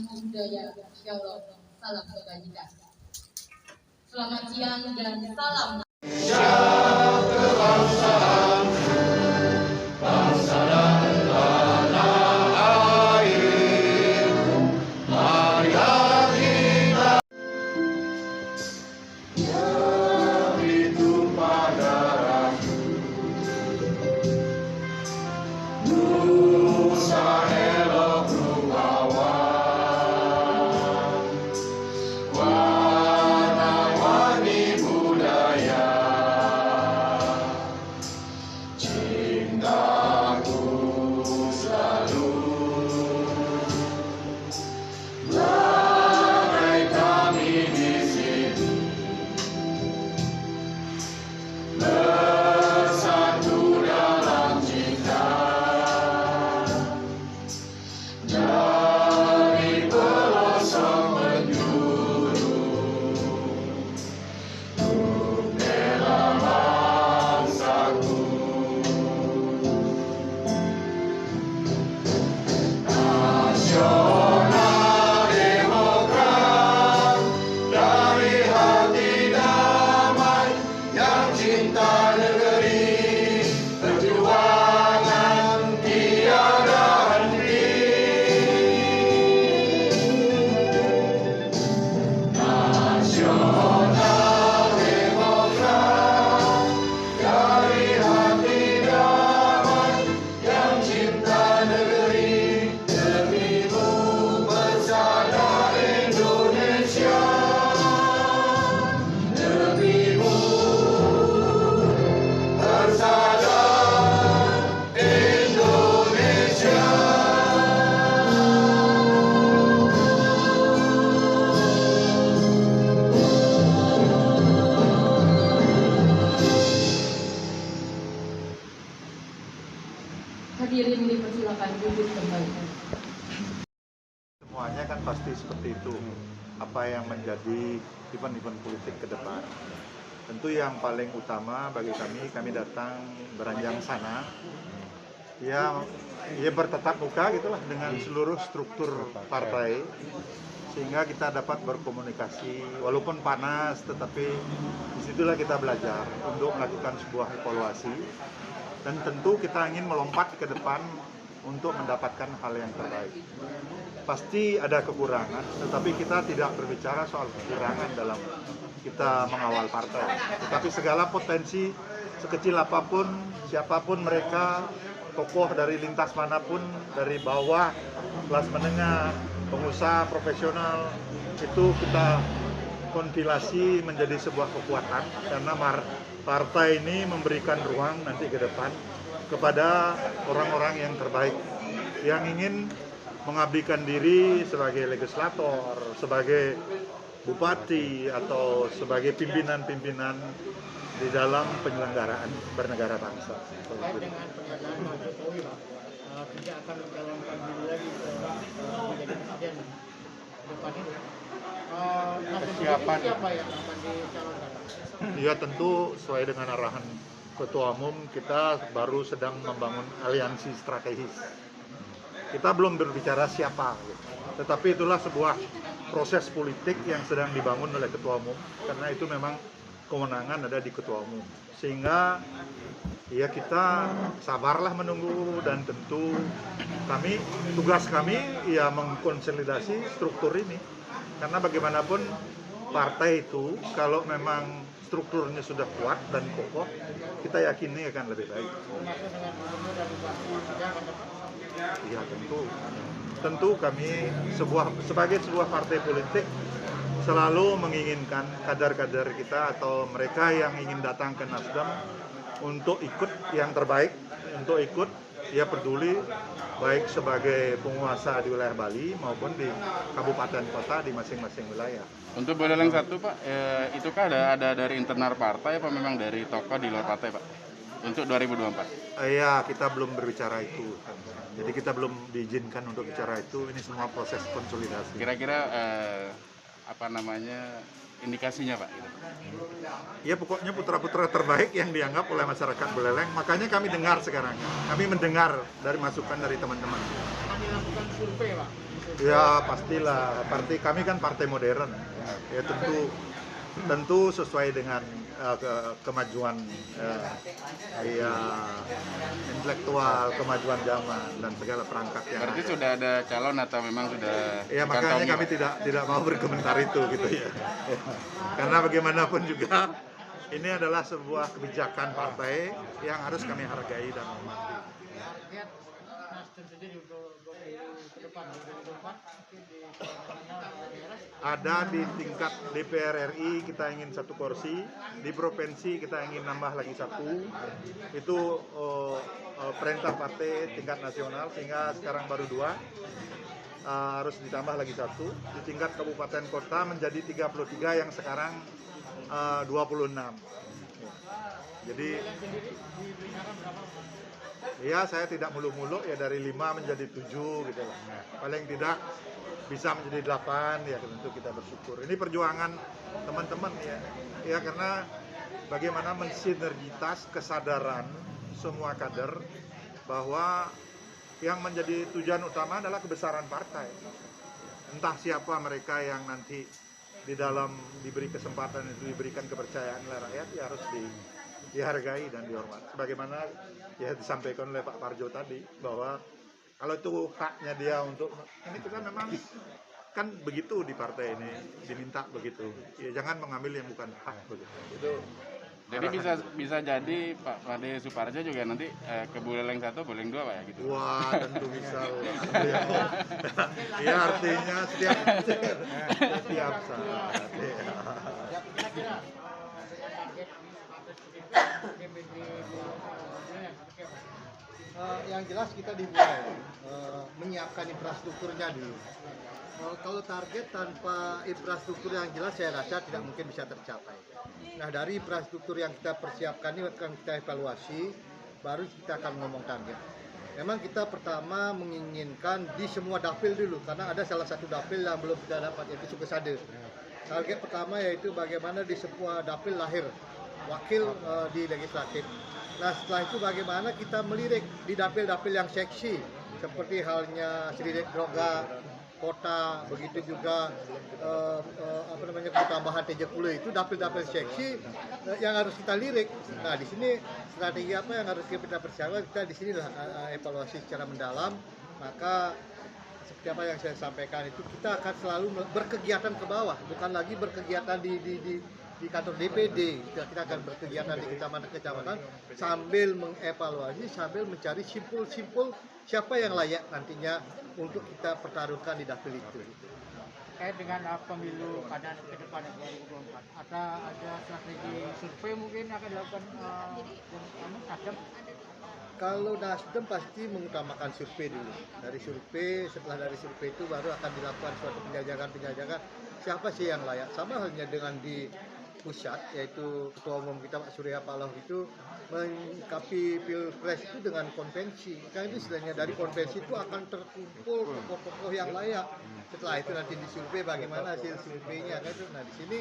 budaya. Insya Allah, salam kebajikan. Selamat siang dan salam. Hadirin dipersilakan duduk kembali. Semuanya kan pasti seperti itu. Apa yang menjadi event-event politik ke depan. Tentu yang paling utama bagi kami datang beranjang sana. Ya bertatap muka gitulah dengan seluruh struktur partai, sehingga kita dapat berkomunikasi walaupun panas, tetapi disitulah kita belajar untuk melakukan sebuah evaluasi. Dan tentu kita ingin melompat ke depan untuk mendapatkan hal yang terbaik. Pasti ada kekurangan, tetapi kita tidak berbicara soal kekurangan dalam kita mengawal partai. Tetapi segala potensi, sekecil apapun, siapapun mereka, tokoh dari lintas manapun, dari bawah, kelas menengah, pengusaha, profesional, itu kita kompilasi menjadi sebuah kekuatan, karena partai ini memberikan ruang nanti ke depan kepada orang-orang yang terbaik, yang ingin mengabdikan diri sebagai legislator, sebagai bupati, atau sebagai pimpinan-pimpinan di dalam penyelenggaraan bernegara bangsa. Dengan pernyataan Pak Jokowi, tidak akan mencalonkan diri lagi menjadi presiden depan ini. Kesiapan siapa yang akan dicalonkan? Ya tentu sesuai dengan arahan Ketua Umum, kita baru sedang membangun aliansi strategis. Kita belum berbicara siapa, tetapi itulah sebuah proses politik yang sedang dibangun oleh Ketua Umum, karena itu memang kewenangan ada di Ketua Umum. Sehingga ya kita sabarlah menunggu, dan tentu tugas kami ya mengkonsolidasi struktur ini. Karena bagaimanapun partai itu kalau memang strukturnya sudah kuat dan kokoh, kita yakini akan lebih baik. Iya tentu kami sebagai sebuah partai politik selalu menginginkan kader-kader kita atau mereka yang ingin datang ke Nasdem untuk ikut yang terbaik, untuk ikut ya peduli baik sebagai penguasa di wilayah Bali maupun di kabupaten kota di masing-masing wilayah. Untuk Buleleng 1 Pak, itukah ada dari internal partai apa memang dari tokoh di luar partai Pak untuk 2024? Iya, kita belum berbicara itu. Jadi kita belum diizinkan untuk bicara itu. Ini semua proses konsolidasi. Kira-kira indikasinya Pak? Ya pokoknya putra-putra terbaik yang dianggap oleh masyarakat Buleleng. Makanya kami dengar sekarang. Kami mendengar dari masukan dari teman-teman. dilakukan survei Pak? Ya pastilah, kami kan partai modern, ya tentu sesuai dengan kemajuan ya intelektual, kemajuan zaman dan segala perangkat yang Berarti ada. sudah ada calon atau memang sudah Ya makanya dikantongi, kami Pak? tidak mau berkomentar itu gitu ya. Karena bagaimanapun juga ini adalah sebuah kebijakan partai yang harus kami hargai dan hormati. Target Nasdem sendiri untuk ke depan 2024 mungkin di daerah Ada di tingkat DPR RI kita ingin 1 kursi, di provinsi kita ingin nambah lagi 1. Itu perintah partai tingkat nasional sehingga sekarang baru 2. Harus ditambah lagi 1. Di tingkat kabupaten kota menjadi 33 yang sekarang 26. Jadi ya saya tidak muluk-muluk ya dari 5 menjadi 7 gitu lah. Paling tidak bisa menjadi 8 ya tentu kita bersyukur. Ini perjuangan teman-teman ya. Ya karena bagaimana mensinergitas kesadaran semua kader bahwa yang menjadi tujuan utama adalah kebesaran partai. Entah siapa mereka yang nanti di dalam diberi kesempatan itu diberikan kepercayaan oleh rakyat ya harus dihargai dan dihormati. Sebagaimana ya disampaikan oleh Pak Parjo tadi bahwa kalau itu haknya dia untuk ini kita memang kan begitu di partai ini diminta begitu. Ya jangan mengambil yang bukan hak begitu. Itu Jadi bisa jadi Pak Ade Suparjo juga nanti ke Buleleng 1, Buleleng 2 Pak ya gitu. wah tentu bisa lah. Ya artinya setiap saat. Ya. kira-kira target DPD Yang jelas kita dimulai menyiapkan infrastrukturnya dulu. Kalau target tanpa infrastruktur yang jelas saya rasa tidak mungkin bisa tercapai. Nah dari infrastruktur yang kita persiapkan ini akan kita evaluasi, baru kita akan ngomong target. Memang kita pertama menginginkan di semua dapil dulu, karena ada salah satu dapil yang belum kita dapat, yaitu Sukesade. Target pertama yaitu bagaimana di sebuah dapil lahir wakil di legislatif. Nah setelah itu bagaimana kita melirik di dapil-dapil yang seksi seperti halnya Sri Droga Kota, begitu juga tambahan Tejepule itu dapil-dapil seksi yang harus kita lirik. Nah di sini strategi apa yang harus kita persiapkan, kita di sinilah evaluasi secara mendalam. Maka seperti apa yang saya sampaikan itu kita akan selalu berkegiatan ke bawah, bukan lagi berkegiatan di kantor DPD. Kita akan berkegiatan di kecamatan sambil mengevaluasi, sambil mencari simpul-simpul siapa yang layak nantinya untuk kita pertaruhkan di dapil itu. terkait dengan pemilu pada ke depan 2024 ada strategi survei mungkin akan dilakukan Nasdem? Kalau Nasdem pasti mengutamakan survei dulu. Dari survei, setelah dari survei itu baru akan dilakukan suatu penjajakan siapa sih yang layak. Sama halnya dengan di pusat, yaitu Ketua Umum kita Pak Surya Paloh itu menyikapi Pilpres itu dengan konvensi. Kan itu istilahnya dari konvensi itu akan terkumpul tokoh-tokoh yang layak. Setelah itu nanti disurvei bagaimana hasil surveinya kan itu. Nah di sini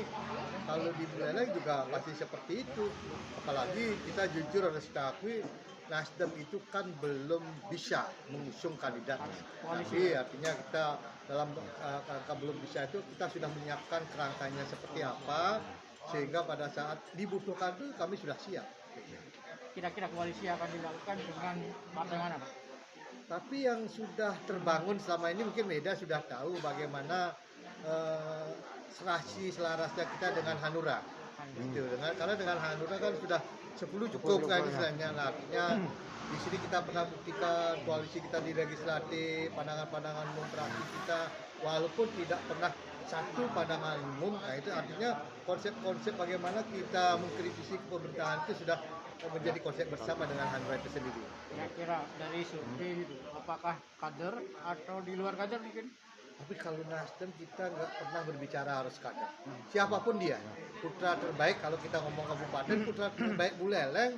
kalau di Buleleng juga pasti seperti itu. Apalagi kita jujur harus kita akui Nasdem itu kan belum bisa mengusung kandidat. Tapi artinya kita dalam kerangka belum bisa itu kita sudah menyiapkan kerangkanya seperti apa sehingga pada saat dibutuhkan itu kami sudah siap. Kira-kira koalisi akan dilakukan dengan partai mana Pak? Tapi yang sudah terbangun selama ini mungkin Meda sudah tahu bagaimana selarasnya kita dengan Hanura. Gitu. Karena dengan Hanura kan sudah 10 cukup kan istilahnya. Nah, artinya di sini kita pernah buktikan koalisi kita di legislatif, pandangan-pandangan umum praksi kita walaupun tidak pernah satu pandangan umum. Nah itu artinya konsep-konsep bagaimana kita mengkritisi pemerintahan itu sudah menjadi konsep bersama dengan Hanura itu sendiri. Kira-kira dari survei itu apakah kader atau di luar kader mungkin? Tapi kalau Nasdem kita nggak pernah berbicara harus kader. Siapapun dia, putra terbaik kalau kita ngomong kabupaten, putra terbaik Buleleng,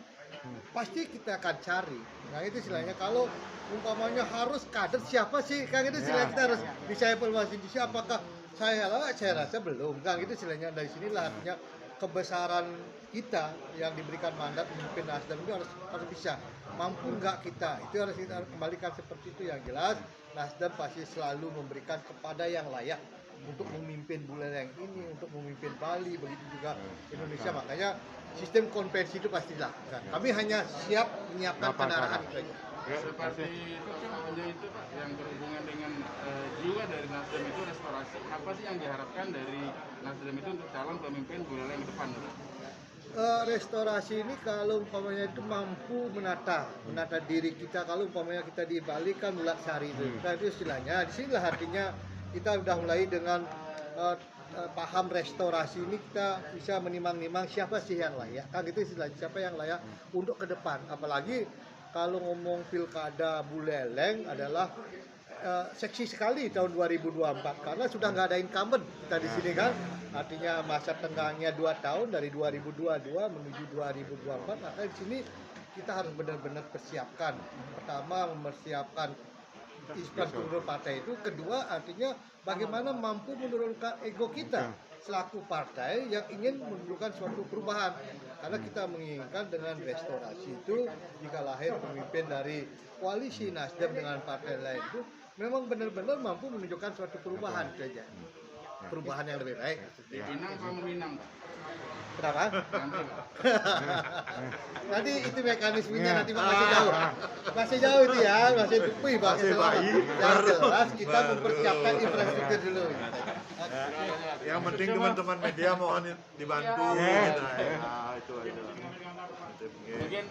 pasti kita akan cari. Nah itu istilahnya kalau umpamanya harus kader siapa sih? Kan itu istilahnya kita harus bisa evaluasi di siapa. Apakah saya rasa belum. Kan itu istilahnya dari sinilah artinya kebesaran kita yang diberikan mandat memimpin Nasdem itu harus bisa. Mampu nggak kita? Itu harus kita kembalikan seperti itu. Yang jelas Nasdem pasti selalu memberikan kepada yang layak untuk memimpin Buleleng ini, untuk memimpin Bali, begitu juga Indonesia. Makanya sistem konvensi itu pasti dilakukan. Kami hanya siap menyiapkan kendaraan itu aja. Seperti itu kan itu Pak yang berhubungan dengan jiwa dari Nasdem itu restorasi. Apa sih yang diharapkan dari Nasdem itu untuk calon pemimpin Buleleng depan? Restorasi ini kalau umpamanya itu mampu menata diri kita. Kalau umpamanya kita di Bali kan Mulat Sari itu, nah, itu istilahnya. Disinilah artinya kita udah mulai dengan paham restorasi ini, kita bisa menimang-nimang siapa sih yang layak. Kan itu istilahnya, siapa yang layak untuk ke depan. Apalagi kalau ngomong pilkada Buleleng adalah seksi sekali tahun 2024 karena sudah nggak ada incumbent kita di sini kan, artinya masa tenggangnya 2 tahun dari 2022 menuju 2024. Maka di sini kita harus benar-benar persiapkan. Pertama, mempersiapkan infrastruktur partai itu. Kedua, artinya bagaimana mampu menurunkan ego kita selaku partai yang ingin menunjukkan suatu perubahan. Karena kita menginginkan dengan restorasi itu, jika lahir pemimpin dari koalisi Nasdem dengan partai lain itu memang benar-benar mampu menunjukkan suatu perubahan saja. Perubahan yang lebih baik. Minang apa Meminang, Pak? Kenapa? Nanti, Pak. Nanti itu mekanismenya nanti masih jauh itu ya, masih tupui Masih bayi. Yang jelas kita mempersiapkan infrastruktur dulu. Yang penting teman-teman media mohon dibantu. Gitu. Itu aja. Mungkin